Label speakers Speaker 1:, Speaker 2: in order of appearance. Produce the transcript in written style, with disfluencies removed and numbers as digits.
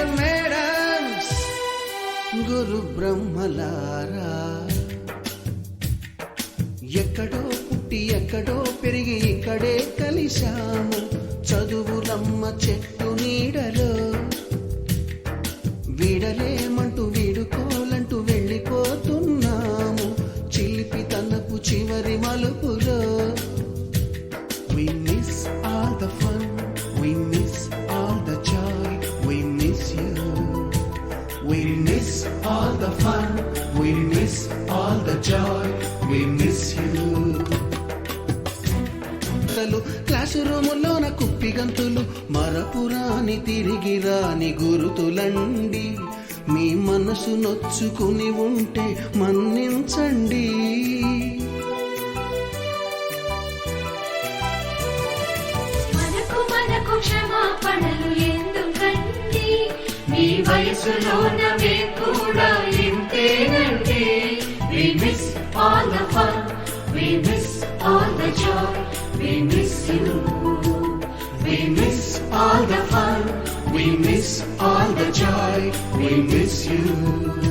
Speaker 1: Dear madams, గురు బ్రహ్మలారా, ఎక్కడో పుట్టి ఎక్కడో పెరిగి ఇక్కడే కలిశాము. చదువులమ్మ చెట్టు నీడలో వీడలేమంటూ వీడుకోలంటూ వెళ్ళిపోతున్నాము. చిలిపి తనపు చివరి మలుపులో we miss all the fun, we miss all the joy, we miss you. We miss all the fun, we miss all the joy, we miss you. Class రూములోన కుప్పి గంతులు మరపురాని తిరిగి రాని గురుతులండి. మీ మనసు నొచ్చుకుని ఉంటే మన్నించండి.
Speaker 2: మనకు క్షమాపణలు ఎందుకండి, మీ వయసులోన మేము కూడా ఇంతేనండి. We miss all the fun, we miss all the joy, we miss you. We miss all the fun, we miss all the joy, we miss you.